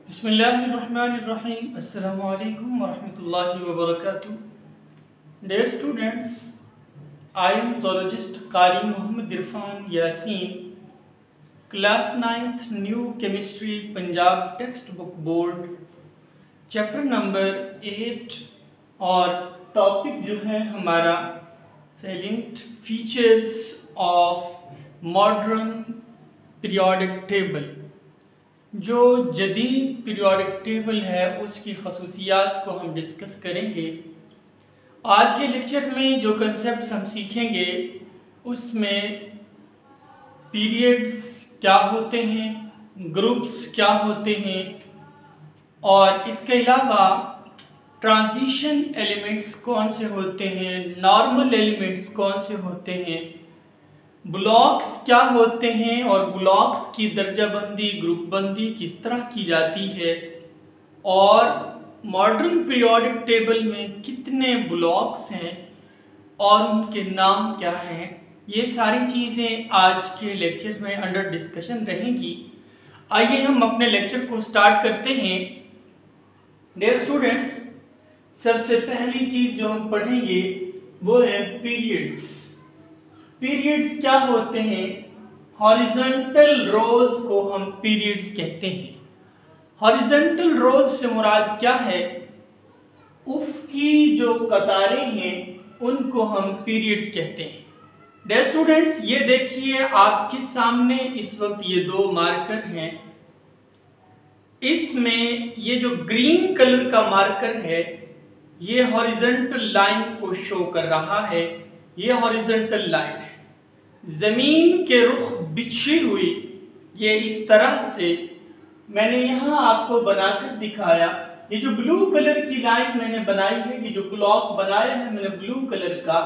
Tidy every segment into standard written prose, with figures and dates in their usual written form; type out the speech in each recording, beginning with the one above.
बिस्मिल्लाहिर्रहमानिर्रहीम। अस्सलामु अलैकुम वरहमतुल्लाहि वबरकातुह। Dear students, I am zoologist Qari Muhammad Irfan Yasin, class 9th New Chemistry Punjab Textbook Board, chapter number 8 और topic जो है हमारा salient features of modern periodic table. जो जदीद पीरियोडिक टेबल है उसकी खसूसियात को हम डिस्कस करेंगे। आज के लेक्चर में जो कंसेप्ट हम सीखेंगे उसमें पीरियड्स क्या होते हैं, ग्रुप्स क्या होते हैं और इसके अलावा ट्रांजिशन एलिमेंट्स कौन से होते हैं, नॉर्मल एलिमेंट्स कौन से होते हैं, ब्लॉक्स क्या होते हैं और ब्लॉक्स की दर्जाबंदी ग्रुप बंदी किस तरह की जाती है और मॉडर्न पीरियोडिक टेबल में कितने ब्लॉक्स हैं और उनके नाम क्या हैं। ये सारी चीज़ें आज के लेक्चर में अंडर डिस्कशन रहेंगी। आइए हम अपने लेक्चर को स्टार्ट करते हैं। डियर स्टूडेंट्स, सबसे पहली चीज़ जो हम पढ़ेंगे वो है पीरियड्स। पीरियड्स क्या होते हैं? हॉरिजॉन्टल रोज को हम पीरियड्स कहते हैं। हॉरिजॉन्टल रोज से मुराद क्या है? उफ़क़ी जो कतारें हैं उनको हम पीरियड्स कहते हैं। डियर स्टूडेंट्स, ये देखिए आपके सामने इस वक्त ये दो मार्कर हैं। इसमें ये जो ग्रीन कलर का मार्कर है ये हॉरिजॉन्टल लाइन को शो कर रहा है। ये हॉरिजॉन्टल लाइन है, जमीन के रुख बिछी हुई। ये इस तरह से मैंने यहाँ आपको बनाकर दिखाया। ये जो ब्लू कलर की लाइन मैंने बनाई है, ये जो ब्लॉक बनाया है मैंने ब्लू कलर का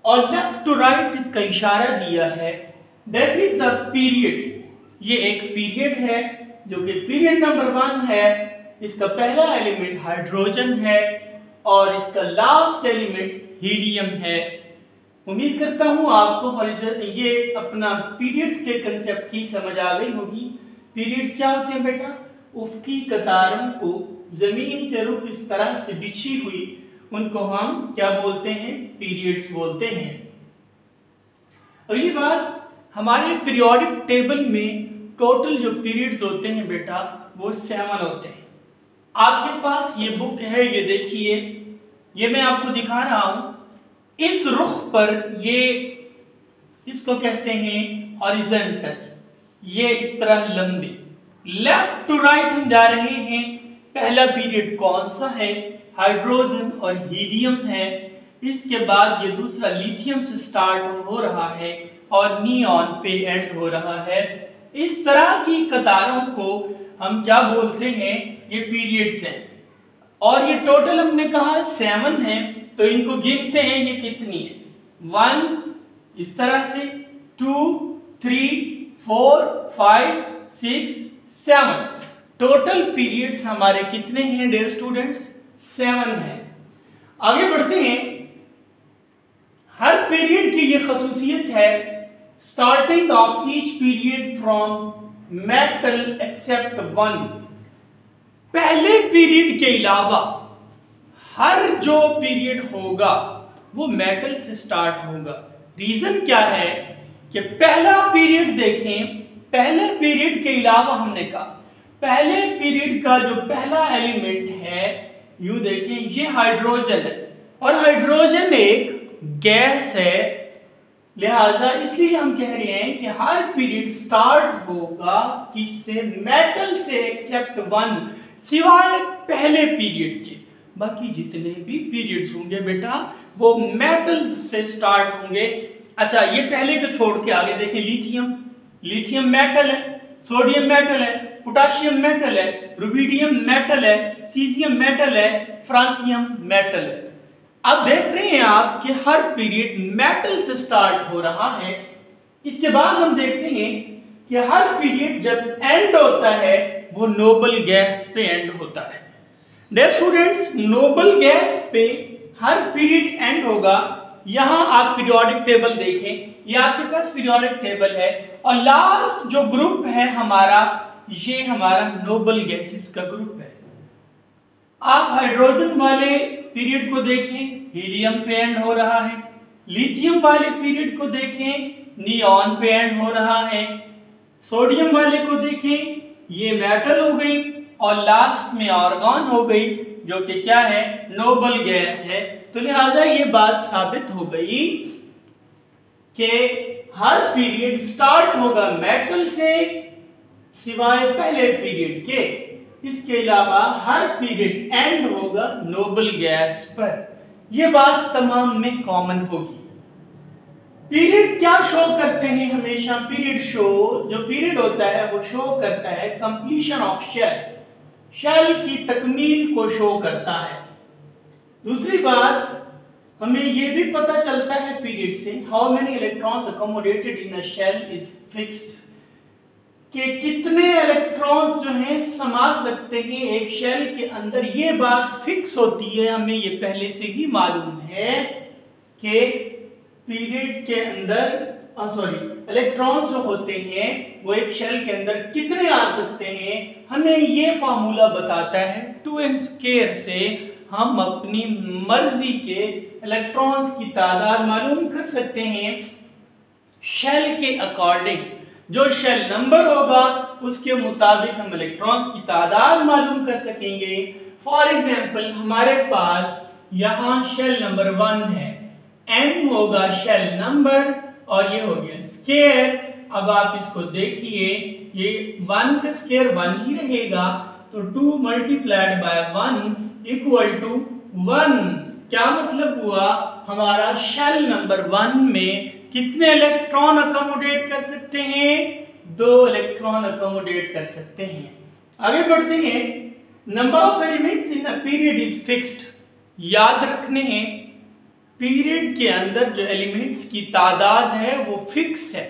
और लेफ्ट टू राइट इसका इशारा दिया है, दैट इज अ पीरियड। ये एक पीरियड है जो कि पीरियड नंबर 1 है। इसका पहला एलिमेंट हाइड्रोजन है और इसका लास्ट एलिमेंट हीलियम है। उम्मीद करता हूँ आपको ये अपना पीरियड्स के कंसेप्ट की समझ आ गई होगी। पीरियड्स क्या होते हैं बेटा? उफ़क़ी कतारों को जमीन के रुख इस तरह से बिछी हुई, उनको हम क्या बोलते हैं? पीरियड्स बोलते हैं। अगली बात, हमारे पीरियोडिक टेबल में टोटल जो पीरियड्स होते हैं बेटा वो 7 होते हैं। आपके पास ये बुक है, ये देखिए, ये मैं आपको दिखा रहा हूं। इस रुख पर ये इसको कहते हैं हॉरिजॉन्टल, ये इस तरह लंबे। लेफ्ट टू राइट हम जा रहे हैं। पहला पीरियड कौन सा है? हाइड्रोजन और हीलियम है। इसके बाद ये दूसरा लिथियम से स्टार्ट हो रहा है और नियॉन पे एंड हो रहा है। इस तरह की कतारों को हम क्या बोलते हैं? ये पीरियड्स हैं। और ये टोटल हमने कहा 7 है, तो इनको गिनते हैं ये कितनी है। 1 इस तरह से, 2 3 4 5 6 7। टोटल पीरियड्स हमारे कितने हैं डियर स्टूडेंट्स? 7 है। आगे बढ़ते हैं। हर पीरियड की ये खसूसियत है, starting of each period from metal except 1। पहले पीरियड के अलावा हर जो पीरियड होगा वो मेटल से स्टार्ट होगा। रीजन क्या है कि पहला पीरियड देखें, पहले पीरियड के अलावा हमने कहा पहले पीरियड का जो पहला एलिमेंट है, यूं देखें, ये हाइड्रोजन है और हाइड्रोजन एक गैस है। लिहाजा इसलिए हम कह रहे हैं कि हर पीरियड स्टार्ट होगा किससे? मेटल से, एक्सेप्ट 1, सिवाय पहले पीरियड के। बाकी जितने भी पीरियड्स होंगे बेटा वो मेटल से स्टार्ट होंगे। अच्छा, ये पहले को छोड़ के आगे देखें। लिथियम मेटल है, सोडियम मेटल है, पोटाशियम मेटल है, रुबिडियम मेटल है, सीजियम मेटल है, फ्रांसियम मेटल है। अब देख रहे हैं आप कि हर पीरियड मेटल से स्टार्ट हो रहा है। इसके बाद हम देखते हैं कि हर पीरियड जब एंड होता है वो नोबल गैस पे एंड होता है। डियर स्टूडेंट्स, नोबल गैस पे हर पीरियड एंड होगा। यहां आप पीरियोडिक टेबल देखें, ये आपके पास पीरियोडिक टेबल है और लास्ट जो ग्रुप है हमारा ये हमारा नोबल गैसेस का ग्रुप है। आप हाइड्रोजन वाले पीरियड को देखें, हीलियम पे एंड हो रहा है। लिथियम वाले पीरियड को देखें, नियॉन पे एंड हो रहा है। सोडियम वाले को देखें, ये मेटल हो गई, और लास्ट में आर्गन हो गई, जो कि क्या है, नोबल गैस है। तो लिहाजा ये बात साबित हो गई कि हर पीरियड स्टार्ट होगा मेटल से, सिवाय पहले पीरियड के। इसके अलावा हर पीरियड एंड होगा नोबल गैस पर। यह बात तमाम में कॉमन होगी। पीरियड क्या शो करते हैं? हमेशा पीरियड शो, जो पीरियड होता है वो शो करता है कंप्लीशन ऑफ शेल, शेल की तकमील को शो करता है। दूसरी बात, हमें यह भी पता चलता है पीरियड से how many electrons accommodated in a shell is fixed, कि कितने इलेक्ट्रॉन्स जो हैं समा सकते हैं एक शेल के अंदर। ये बात फिक्स होती है, हमें ये पहले से ही मालूम है कि पीरियड के अंदर इलेक्ट्रॉन्स जो होते हैं वो एक शेल के अंदर कितने आ सकते हैं। हमें ये फार्मूला बताता है 2n स्क्वायर से हम अपनी मर्जी के इलेक्ट्रॉन्स की तादाद मालूम कर सकते हैं। शेल के अकॉर्डिंग जो शेल नंबर होगा उसके मुताबिक हम इलेक्ट्रॉन्स की तादाद मालूम कर सकेंगे। फॉर एग्जांपल, हमारे पास यहाँ शेल नंबर 1 है, m होगा शेल नंबर और ये हो गया स्क्वायर। अब आप इसको देखिए, ये 1 का स्क्वायर 1 ही रहेगा, तो 2 मल्टीप्लाइड बाय 1 इक्वल टू 1। क्या मतलब हुआ? हमारा शेल नंबर 1 में कितने इलेक्ट्रॉन अकोमोडेट कर सकते हैं? 2 इलेक्ट्रॉन अकोमोडेट कर सकते हैं। आगे बढ़ते हैं। Number of elements in a period is fixed. याद रखने हैं, पीरियड के अंदर जो एलिमेंट्स की तादाद है वो फिक्स है,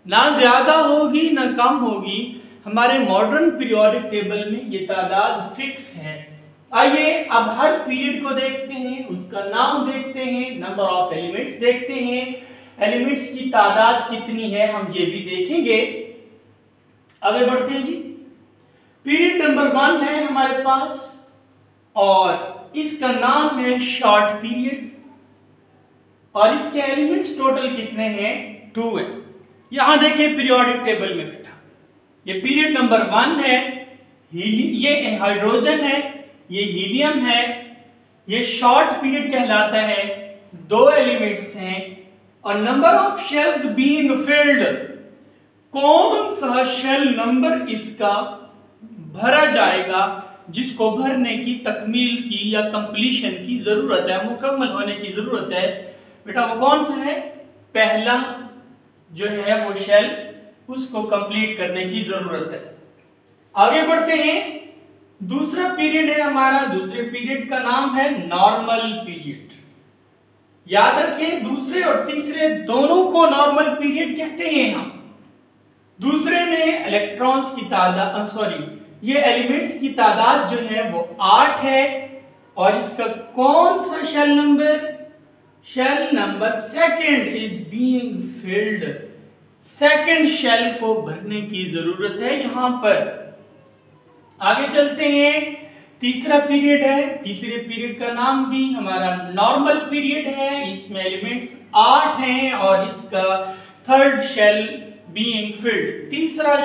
ना ज्यादा होगी ना कम होगी। हमारे मॉडर्न पीरियोडिक टेबल में ये तादाद फिक्स है। आइए अब हर पीरियड को देखते हैं, उसका नाम देखते हैं, नंबर ऑफ एलिमेंट्स देखते हैं, एलिमेंट्स की तादाद कितनी है हम ये भी देखेंगे। आगे बढ़ते हैं जी। पीरियड नंबर 1 है हमारे पास और इसका नाम है शॉर्ट पीरियड, और इसके एलिमेंट्स टोटल कितने हैं? 2 है। यहां देखिए पीरियोडिक टेबल में बेटा, ये पीरियड नंबर 1 है, ये हाइड्रोजन है, ये हीलियम है, ये शॉर्ट पीरियड कहलाता है, 2 एलिमेंट्स हैं और number of shells being field. कौन सा शेल नंबर इसका भरा जाएगा जिसको भरने की, तकमील की या कंप्लीशन की जरूरत है, मुकम्मल होने की जरूरत है बेटा, वो कौन सा है? पहला जो है वो शेल, उसको कंप्लीट करने की जरूरत है। आगे बढ़ते हैं। दूसरा पीरियड है हमारा, दूसरे पीरियड का नाम है नॉर्मल पीरियड। याद रखें, दूसरे और तीसरे दोनों को नॉर्मल पीरियड कहते हैं हम। दूसरे में इलेक्ट्रॉन्स की तादाद, ये एलिमेंट्स की तादाद जो है वो 8 है, और इसका कौन सा shell number? Shell number 2 is being filled. Second shell को भरने की जरूरत है यहां पर। आगे चलते हैं। तीसरा पीरियड है, तीसरे पीरियड का नाम भी हमारा नॉर्मल पीरियड है, इसमें एलिमेंट्स 8 हैं और इसका थर्ड शेल बीइंग फिल्ड। तीसरे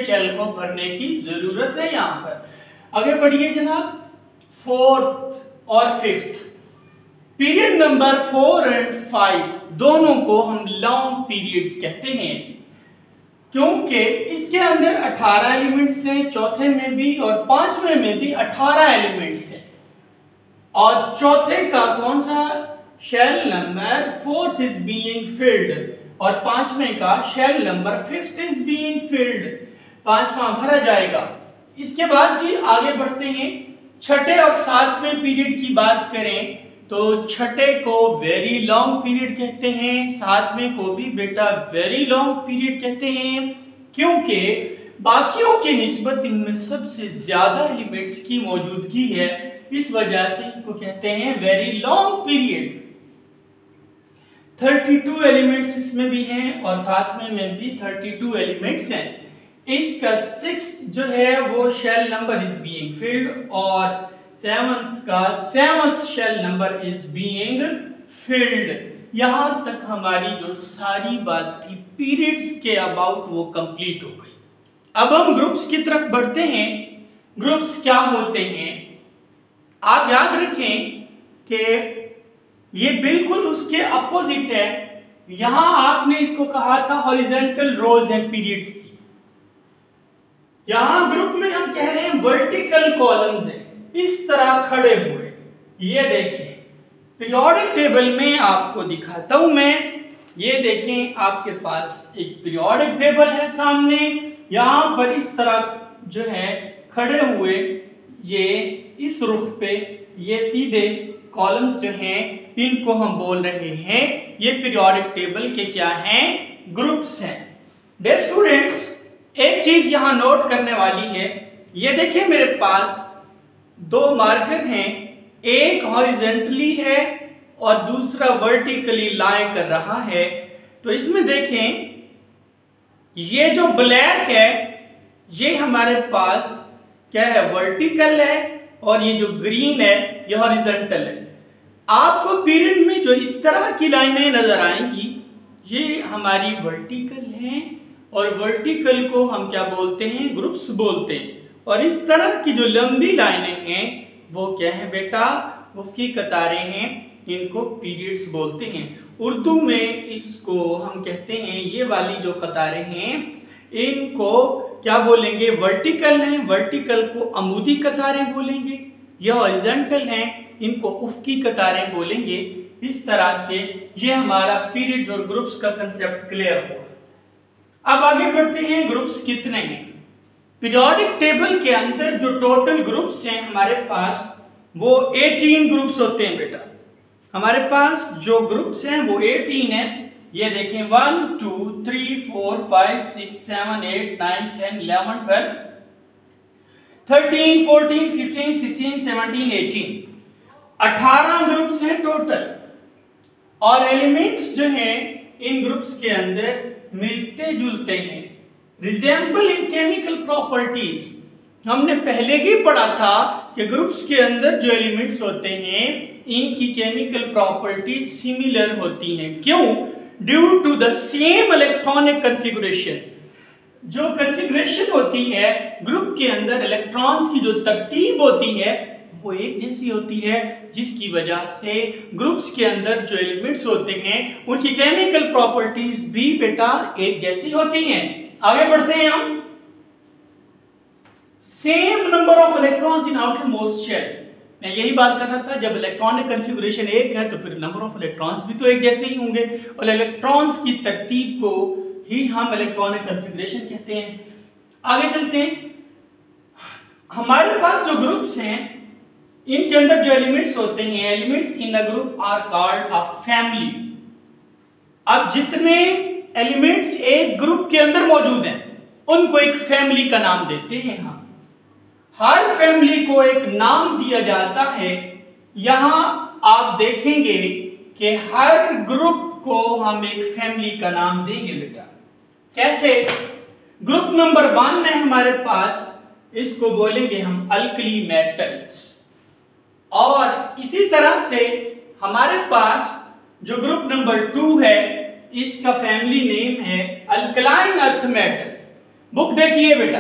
शेल को भरने की जरूरत है यहां पर। आगे बढ़िए जनाब। 4th और 5th पीरियड नंबर 4 और 5 दोनों को हम लॉन्ग पीरियड्स कहते हैं, क्योंकि इसके अंदर 18 एलिमेंट्स हैं, चौथे में भी और पांचवें में भी 18 एलिमेंट्स हैं। और चौथे का कौन सा shell number? 4th is being filled, और पांचवें का shell number 5th is being filled. पांचवा भरा जाएगा। इसके बाद जी आगे बढ़ते हैं। छठे और सातवें पीरियड की बात करें तो छठे को वेरी लॉन्ग पीरियड कहते हैं, सातवें को भी बेटा वेरी लॉन्ग पीरियड कहते हैं, क्योंकि बाकियों के निस्बत इनमें सबसे ज्यादा एलिमेंट्स की मौजूदगी है, इस वजह से इनको कहते हैं वेरी लॉन्ग पीरियड। 32 एलिमेंट्स इसमें भी हैं और सातवें में भी 32 एलिमेंट्स हैं। इसका 6 जो है वो shell number is being filled और 7th का 7th shell number is being filled. यहां तक हमारी जो सारी बात थी पीरियड्स के अबाउट वो कंप्लीट हो गई। अब हम ग्रुप्स की तरफ बढ़ते हैं। ग्रुप्स क्या होते हैं आप याद रखें कि ये बिल्कुल उसके अपोजिट है। यहां आपने इसको कहा था हॉरिजॉन्टल रोज है पीरियड्स की, यहां ग्रुप में हम कह रहे हैं वर्टिकल कॉलम्स हैं इस तरह खड़े हुए। ये देखिए पीरियोडिक टेबल में आपको दिखाता हूं मैं। ये देखें आपके पास एक पीरियोडिक टेबल है सामने, यहां पर इस तरह जो है खड़े हुए ये इस रुख पे ये सीधे कॉलम्स जो हैं इनको हम बोल रहे हैं ये पीरियोडिक टेबल के क्या हैं ग्रुप्स हैं। डियर स्टूडेंट्स एक चीज यहां नोट करने वाली है। ये देखिए मेरे पास दो मार्कर हैं, एक हॉरिजॉन्टली है और दूसरा वर्टिकली लाई कर रहा है। तो इसमें देखें ये जो ब्लैक है ये हमारे पास क्या है वर्टिकल है और ये जो ग्रीन है ये हॉरिजॉन्टल है। आपको पीरियड में जो इस तरह की लाइनें नजर आएंगी ये हमारी वर्टिकल हैं और वर्टिकल को हम क्या बोलते हैं ग्रुप्स बोलते हैं। और इस तरह की जो लंबी लाइनें हैं वो क्या है बेटा उफ़क़ी कतारें हैं, इनको पीरियड्स बोलते हैं। उर्दू में इसको हम कहते हैं ये वाली जो कतारें हैं इनको क्या बोलेंगे वर्टिकल हैं, वर्टिकल को अमूदी कतारें बोलेंगे। ये हॉरिजॉन्टल हैं इनको उफ़क़ी कतारें बोलेंगे। इस तरह से ये हमारा पीरियड्स और ग्रुप्स का कंसेप्ट क्लियर हुआ। अब आगे बढ़ते हैं ग्रुप्स कितने हैं। पीरियोडिक टेबल के अंदर जो टोटल ग्रुप्स हैं हमारे पास वो 18 ग्रुप्स होते हैं बेटा। हमारे पास जो ग्रुप्स हैं वो 18 हैं। ये देखें 1 2 3 4 5 6 7 8 9 10 11 12 13 14 15 16 17 18 18 ग्रुप्स हैं टोटल। और एलिमेंट्स जो हैं इन ग्रुप्स के अंदर मिलते जुलते हैं, रिजेंबल इन केमिकल प्रॉपर्टीज। हमने पहले ही पढ़ा था कि ग्रुप्स के अंदर जो एलिमेंट्स होते हैं इनकी केमिकल प्रॉपर्टीज सिमिलर होती हैं। क्यों? Due to the same electronic configuration. जो कॉन्फ़िगरेशन होती है ग्रुप के अंदर इलेक्ट्रॉन्स की जो तरतीब होती है वो एक जैसी होती है, जिसकी वजह से ग्रुप्स के अंदर जो एलिमेंट्स होते हैं उनकी केमिकल प्रॉपर्टीज भी बेटा एक जैसी होती हैं। आगे बढ़ते हैं हम। Same number of electrons in outermost shell. मैं यही बात कर रहा था जब इलेक्ट्रॉनिक कॉन्फ़िगरेशन एक है तो फिर नंबर ऑफ इलेक्ट्रॉन्स भी तो एक जैसे ही होंगे और इलेक्ट्रॉन्स की तरतीब को ही हम इलेक्ट्रॉनिक कॉन्फ़िगरेशन कहते हैं। आगे चलते हैं। हमारे पास जो ग्रुप्स हैं इनके अंदर जो एलिमेंट्स होते हैं elements in a group are called a family. अब जितने एलिमेंट्स एक ग्रुप के अंदर मौजूद हैं उनको एक फैमिली का नाम देते हैं हम। हर फैमिली को एक नाम दिया जाता है। यहां आप देखेंगे कि हर ग्रुप को हम एक फैमिली का नाम देंगे बेटा। कैसे? ग्रुप नंबर 1 है हमारे पास, इसको बोलेंगे हम अल्कली मेटल्स। और इसी तरह से हमारे पास जो ग्रुप नंबर 2 है इसका फैमिली नेम है अल्कलाइन अर्थ मेटल्स। बुक देखिए बेटा,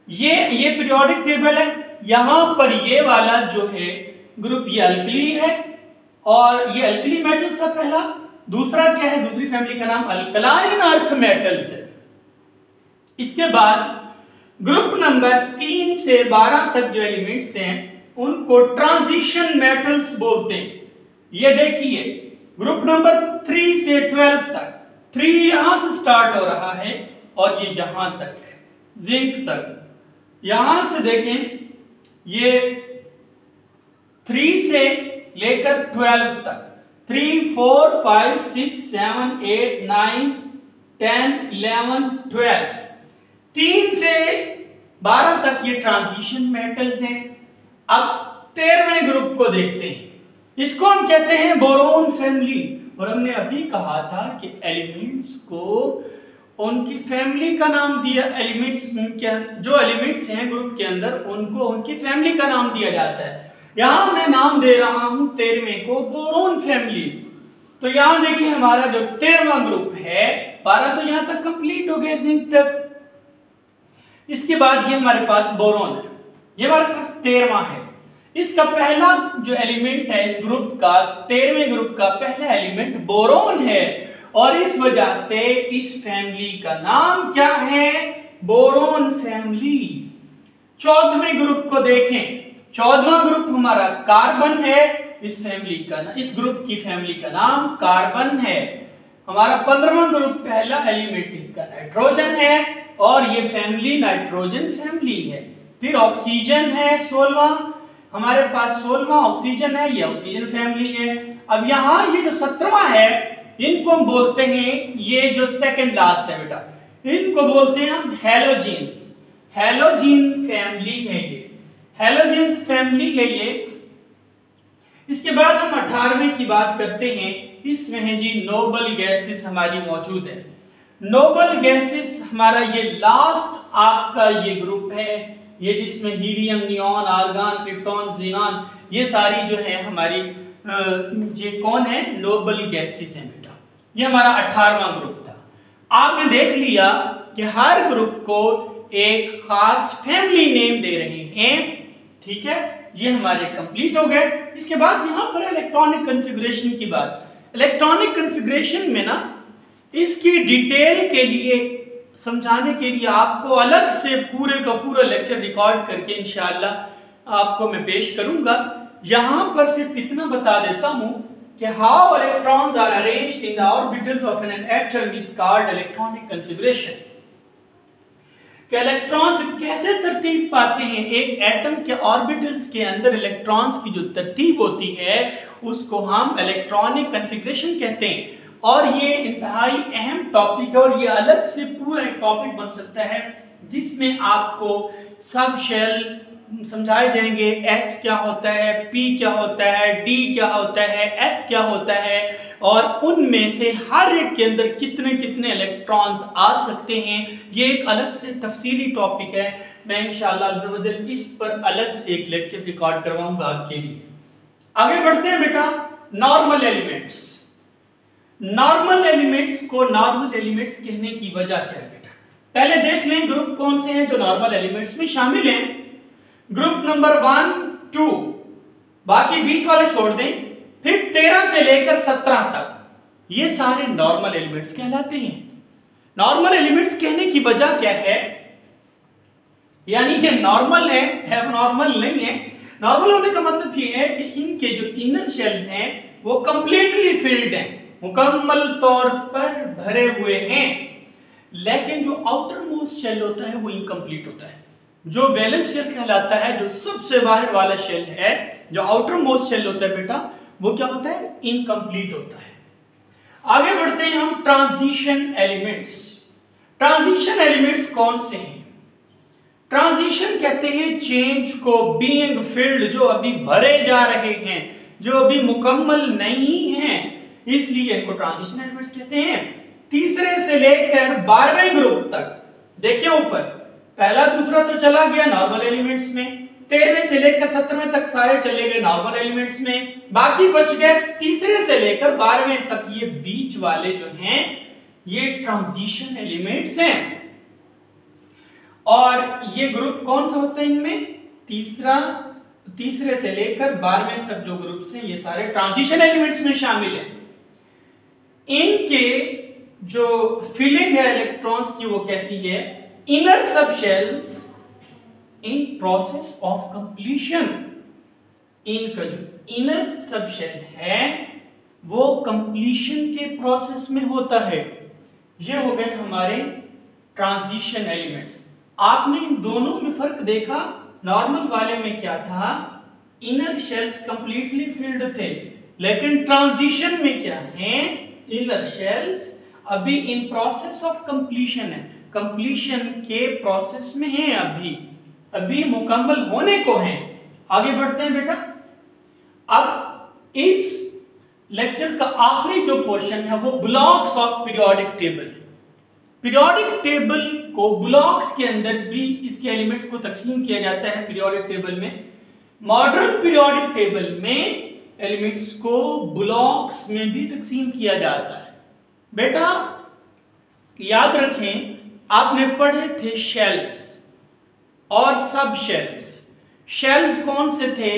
ये पीरियोडिक टेबल है, यहां पर ये वाला जो है ग्रुप ये अल्कली है और ये अल्कली मेटल्स का पहला। दूसरा क्या है? दूसरी फैमिली का नाम अल्कलाइन अर्थ मेटल्स है। इसके बाद ग्रुप नंबर 3 से 12 तक जो एलिमेंट्स हैं उनको ट्रांजिशन मेटल्स बोलते हैं। ये देखिए ग्रुप नंबर 3 से 12 तक, 3 यहां से स्टार्ट हो रहा है और ये जहां तक है जिंक तक। यहां से देखें ये 3 से लेकर 12 तक, 3 4 5 6 7 8 9 10 11 12, 3 से 12 तक ये ट्रांजिशन मेटल्स हैं। अब 13वें ग्रुप को देखते हैं, इसको हम कहते हैं बोरोन फैमिली। और हमने अभी कहा था कि एलिमेंट्स को उनकी फैमिली का नाम दिया, एलिमेंट्स के जो एलिमेंट्स हैं ग्रुप के अंदर उनको उनकी फैमिली का नाम दिया जाता है। यहां मैं नाम दे रहा हूं 13वें को बोरोन फैमिली। तो यहां देखिए हमारा जो 13वां ग्रुप है, 12 तो यहां तक कंप्लीट हो गए जिंक तक। इसके बाद ये हमारे पास बोरोन है, ये हमारे पास 13वां है। इसका पहला जो एलिमेंट है इस ग्रुप का, 13वें ग्रुप का पहला एलिमेंट बोरोन है और इस वजह से इस फैमिली का नाम क्या है, बोरोन फैमिली। 14वें ग्रुप को देखें, 14वां ग्रुप हमारा कार्बन है, इस फैमिली का इस ग्रुप की फैमिली का नाम कार्बन है। हमारा 15वां ग्रुप पहला एलिमेंट इसका नाइट्रोजन है और ये फैमिली नाइट्रोजन फैमिली है। फिर ऑक्सीजन है 16वां, हमारे पास 16वां ऑक्सीजन है, ये ऑक्सीजन फैमिली है। अब यहाँ ये जो 17वां है इनको हम बोलते हैं, ये जो सेकंड लास्ट है बेटा, इनको बोलते हैं हम हैलोजीन्स। हैलोजीन फैमिली है ये, हैलोजेंस फैमिली है ये। इसके बाद हम 18वें की बात करते हैं। इसमें है जी नोबल गैसेस हमारी मौजूद है। नोबल गैसेस हमारा ये लास्ट आपका ये ग्रुप है, ये जिसमें helium, neon, argon, krypton, xenon, ये सारी जो है हमारी ये कौन है, नोबल गैसेस है बेटा। ये हमारा 18वां ग्रुप था। आपने देख लिया कि हर ग्रुप को एक खास फैमिली नेम दे रहे हैं, ठीक है। ये हमारे कंप्लीट हो गए। इसके बाद यहां पर इलेक्ट्रॉनिक कॉन्फ़िगरेशन की बात। इलेक्ट्रॉनिक कॉन्फ़िगरेशन में ना इसकी डिटेल के लिए समझाने के लिए आपको अलग से पूरे का पूरा लेक्चर रिकॉर्ड करके इंशाअल्लाह आपको मैं पेश करूंगा। यहां पर सिर्फ इतना बता देता हूं कि how electrons are arranged in the orbitals of an atom is called electronic configuration. कि इलेक्ट्रॉन्स कैसे तरतीब पाते हैं, एक एटम के ऑर्बिटल्स के अंदर इलेक्ट्रॉन्स की जो तरतीब होती है उसको हम इलेक्ट्रॉनिक कॉन्फ़िगरेशन कहते हैं। और ये इंतहाई अहम टॉपिक है और ये अलग से पूरा एक टॉपिक बन सकता है जिसमें आपको सब शेल समझाए जाएंगे। एस क्या होता है, पी क्या होता है, डी क्या होता है, एफ क्या होता है और उनमें से हर एक के अंदर कितने कितने इलेक्ट्रॉन्स आ सकते हैं। ये एक अलग से तफसीली टॉपिक है। मैं इंशाअल्लाह अज़्ज़वजल इस पर अलग से एक लेक्चर रिकॉर्ड करवाऊंगा आपके लिए। आगे बढ़ते हैं बेटा। Normal elements. नॉर्मल एलिमेंट्स को नॉर्मल एलिमेंट्स कहने की वजह क्या है बेटा, पहले देख लें ग्रुप कौन से हैं जो नॉर्मल एलिमेंट्स में शामिल हैं। ग्रुप नंबर 1, 2, बाकी बीच वाले छोड़ दें। फिर 13 से लेकर 17 तक ये सारे नॉर्मल एलिमेंट्स कहलाते हैं। नॉर्मल एलिमेंट्स कहने की वजह क्या है, यानी ये नॉर्मल है, एबनॉर्मल नहीं है। नॉर्मल होने का मतलब ये है कि इनके जो इनर शेल्स हैं वो कंप्लीटली फिल्ड हैं, मुकम्मल तौर पर भरे हुए हैं, लेकिन जो आउटर मोस्ट शेल होता है वो इनकम्प्लीट होता है। जो वैलेंस शेल कहलाता है, जो सबसे बाहर वाला शेल है, जो आउटर मोस्ट शेल होता है बेटा, वो क्या होता है, इनकम्प्लीट होता है। आगे बढ़ते हैं हम ट्रांजिशन एलिमेंट्स। ट्रांजिशन एलिमेंट्स कौन से हैं? ट्रांजिशन कहते हैं चेंज को, बीइंग फिल्ड, जो अभी भरे जा रहे हैं, जो अभी मुकम्मल नहीं हैं, इसलिए इनको ट्रांजिशन एलिमेंट्स कहते हैं। तीसरे से लेकर 12वें ग्रुप तक देखिए ऊपर, पहला दूसरा तो चला गया नॉर्मल एलिमेंट्स में, 13वें से लेकर 17वें तक सारे चले गए नॉर्मल एलिमेंट्स में, बाकी बच गए तीसरे से लेकर 12वें तक। ये बीच वाले जो हैं ये ट्रांजिशन एलिमेंट्स हैं। और ये ग्रुप कौन सा होता है इनमें, तीसरे से लेकर 12वें तक जो ग्रुप्स हैं ये सारे ट्रांजिशन एलिमेंट्स में शामिल हैं। इनके जो फिलिंग है इलेक्ट्रॉन्स की वो कैसी है, इनर सब shells in process of completion. इनका जो इनर सब शेल है वो कंप्लीशन के प्रोसेस में होता है। ये हो गए हमारे ट्रांजिशन एलिमेंट्स। आपने इन दोनों में फर्क देखा, नॉर्मल वाले में क्या था, इनर शेल्स कंप्लीटली फिल्ड थे, लेकिन ट्रांजिशन में क्या है, इनर शेल्स अभी इन प्रोसेस ऑफ कंप्लीशन है, कंप्लीशन के प्रोसेस में है, अभी मुकम्मल होने को है। आगे बढ़ते हैं बेटा। अब इस लेक्चर का आखिरी जो पोर्शन है वो ब्लॉक्स ऑफ पीरियोडिक टेबल है। पीरियोडिक टेबल को ब्लॉक्स के अंदर भी इसके एलिमेंट्स को तकसीम किया जाता है पीरियोडिक टेबल में। मॉडर्न पीरियोडिक टेबल में एलिमेंट्स को ब्लॉक्स में भी तकसीम किया जाता है। बेटा याद रखें, आपने पढ़े थे शेल्स और सब शेल्स। शेल्स कौन से थे?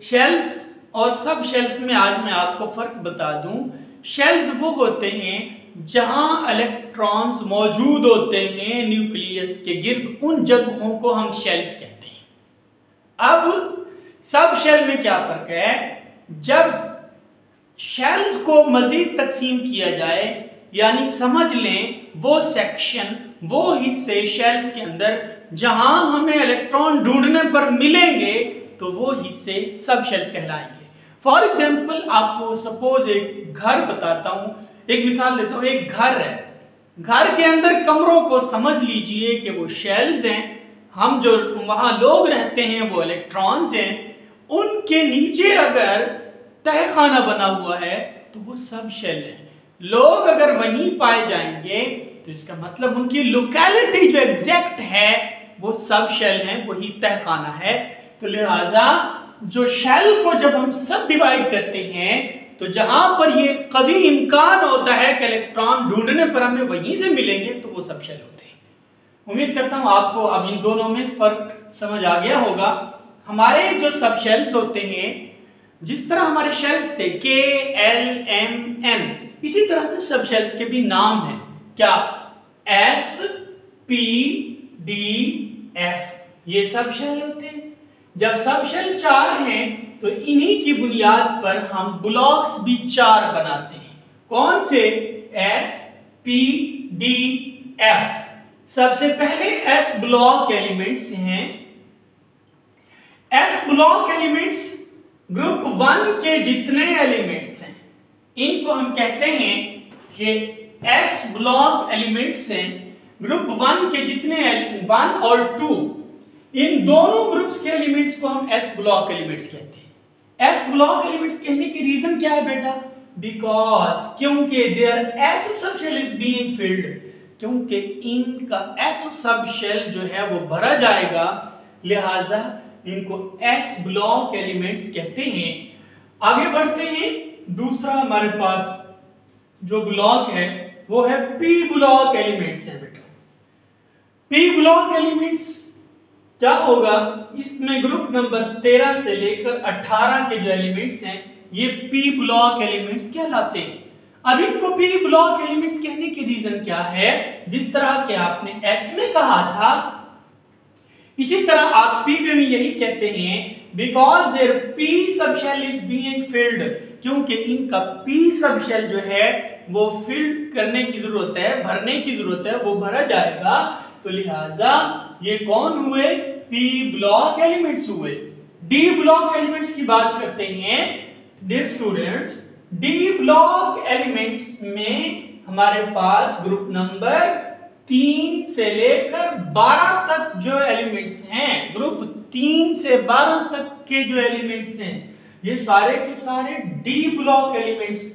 शेल्स और सब शेल्स में आज मैं आपको फर्क बता दूं। शेल्स वो होते हैं जहां इलेक्ट्रॉन्स मौजूद होते हैं न्यूक्लियस के गिर्द, उन जगहों को हम शेल्स कहते हैं। अब सब शेल में क्या फर्क है? जब शेल्स को मजीद तकसीम किया जाए, यानी समझ लें वो सेक्शन, वो हिस्से शेल्स के अंदर जहां हमें इलेक्ट्रॉन ढूंढने पर मिलेंगे, तो वो हिस्से सब शेल्स कहलाएंगे। फॉर एग्जाम्पल आपको सपोज एक घर बताता हूं, एक मिसाल देता हूं। एक घर है, घर के अंदर कमरों को समझ लीजिए कि वो शेल्स हैं, हम जो वहां लोग रहते हैं वो इलेक्ट्रॉन्स हैं। उनके नीचे अगर तहखाना बना हुआ है तो वो सब शेल है। लोग अगर वहीं पाए जाएंगे तो इसका मतलब उनकी लोकेलिटी जो एग्जैक्ट है वो सब शेल है, वही तहखाना है। तो लिहाजा जो शेल को जब हम सब डिवाइड करते हैं तो जहां पर ये कभी इम्कान होता है कि इलेक्ट्रॉन ढूंढने पर हमें वहीं से मिलेंगे तो वो सब शेल होते हैं। उम्मीद करता हूं आपको अब इन दोनों में फर्क समझ आ गया होगा। हमारे जो सब शेल्स होते हैं, जिस तरह हमारे शेल्स थे K, L, M, N, इसी तरह से सब शेल्स के भी नाम हैं। क्या? S, P, D, F, ये सब शेल होते हैं। जब सब शेल 4 हैं तो इन्हीं की बुनियाद पर हम ब्लॉक्स भी 4 बनाते हैं। कौन से? S, P, D, F। सबसे पहले S ब्लॉक एलिमेंट्स हैं। S ब्लॉक एलिमेंट्स ग्रुप 1 के जितने एलिमेंट्स हैं इनको हम कहते हैं कि S ब्लॉक एलिमेंट्स हैं। ग्रुप 1 के जितने 1 और 2, इन दोनों ग्रुप्स के एलिमेंट्स को हम S ब्लॉक एलिमेंट्स कहते हैं। S ब्लॉक एलिमेंट्स कहने की रीजन क्या है बेटा? बिकॉज क्योंकि there S subshell is being filled, क्योंकि इनका S सब शेल जो है वो भरा जाएगा, लिहाजा इनको S ब्लॉक एलिमेंट्स कहते हैं। आगे बढ़ते हैं। दूसरा हमारे पास जो ब्लॉक है वो है P ब्लॉक एलिमेंट्स है बेटा। P ब्लॉक एलिमेंट्स क्या होगा? इसमें ग्रुप नंबर 13 से लेकर 18 के जो एलिमेंट्स हैं ये P ब्लॉक एलिमेंट्स कहलाते हैं। अब इनको P ब्लॉक एलिमेंट्स कहने की रीजन क्या है? जिस तरह के आपने S में कहा था, इसी तरह आप P में भी यही कहते हैं, because there P subshell is being filled, क्योंकि इनका P सब शेल जो है वो फिल्ड करने की जरूरत है, भरने की जरूरत है, वो भरा जाएगा। तो लिहाजा ये कौन हुए? P ब्लॉक एलिमेंट्स हुए। D ब्लॉक एलिमेंट्स की बात करते हैं। Dear students, D block elements में हमारे पास ग्रुप नंबर 3 से लेकर 12 तक जो एलिमेंट्स हैं, ग्रुप 3 से 12 तक के जो एलिमेंट्स हैं ये सारे के सारे D ब्लॉक एलिमेंट्स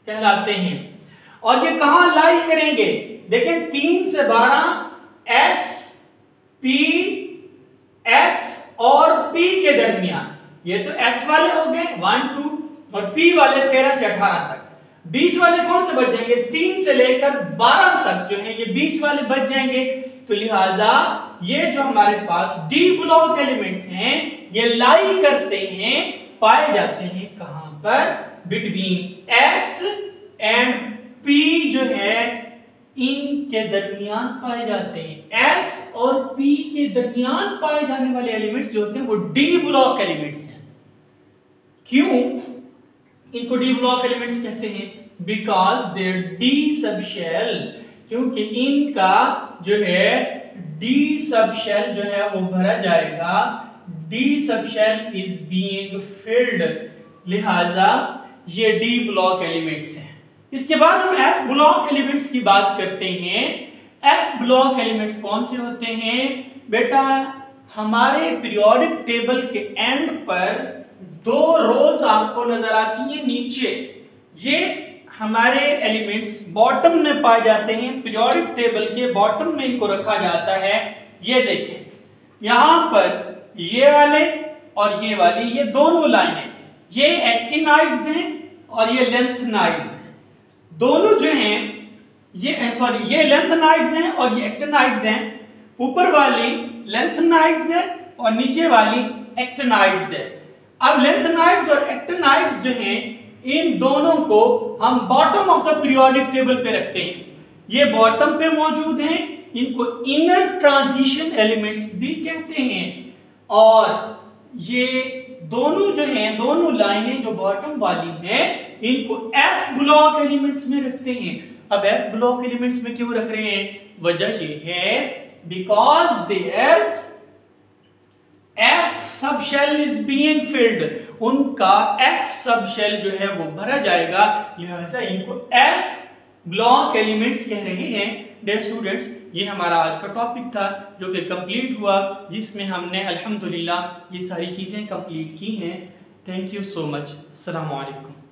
कहलाते हैं। और ये कहां लाई करेंगे? देखें 3 से 12 S, P, S और P के दरमियान, ये तो S वाले हो गए 1, 2 और P वाले 13 से 18 तक। बीच वाले कौन से बच जाएंगे? 3 से लेकर 12 तक जो है ये बीच वाले बच जाएंगे। तो लिहाजा ये जो हमारे पास D ब्लॉक एलिमेंट्स हैं ये लाई करते हैं, पाए जाते हैं कहां पर? बिटवीन S एंड P जो है इनके दरमियान पाए जाते हैं। S और P के दरमियान पाए जाने वाले एलिमेंट्स जो होते हैं वो D ब्लॉक एलिमेंट्स हैं। क्यों इनको D ब्लॉक एलिमेंट्स कहते हैं? Because there D subshell, क्योंकि इनका जो है D सब शेल जो है वो भरा जाएगा। D subshell is being field, लिहाजा ये D ब्लॉक एलिमेंट्स हैं। इसके बाद हम F ब्लॉक एलिमेंट्स की बात करते हैं। F ब्लॉक एलिमेंट्स कौन से होते हैं बेटा? हमारे पीरियोडिक टेबल के एंड पर 2 रोज आपको नजर आती है नीचे, ये हमारे एलिमेंट्स बॉटम में पाए जाते हैं, पीरियोडिक टेबल के बॉटम में इनको रखा जाता है। ये देखें यहां पर ये वाले और ये वाली, ये दोनों लाइनें, ये एक्टिनाइड्स हैं और ये लेंथनाइड्स हैं। दोनों जो हैं ये लेंथनाइड्स हैं और ये एक्टिनाइड्स हैं। ऊपर वाली लेंथनाइड्स है और नीचे वाली एक्टिनाइड्स है। अब लेंथनाइड्स और एक्टिनाइड्स जो हैं, इन दोनों को हम bottom of the periodic table पे रखते हैं। ये बॉटम पे मौजूद हैं, इनको इनर ट्रांजिशन एलिमेंट्स भी कहते हैं। और ये दोनों जो हैं, दोनों लाइनें जो बॉटम वाली हैं, इनको एफ ब्लॉक एलिमेंट्स में रखते हैं। अब एफ ब्लॉक एलिमेंट्स में क्यों रख रहे हैं? वजह ये है because there F subshell is being filled, उनका एफ सब शेल जो है वो भरा जाएगा, लिहाजा इनको एफ ब्लॉक एलिमेंट्स कह रहे हैं। डियर स्टूडेंट्स, ये हमारा आज का टॉपिक था जो कि कंप्लीट हुआ, जिसमें हमने अल्हम्दुलिल्लाह ये सारी चीज़ें कंप्लीट की हैं। Thank you so much. अस्सलामु अलैकुम।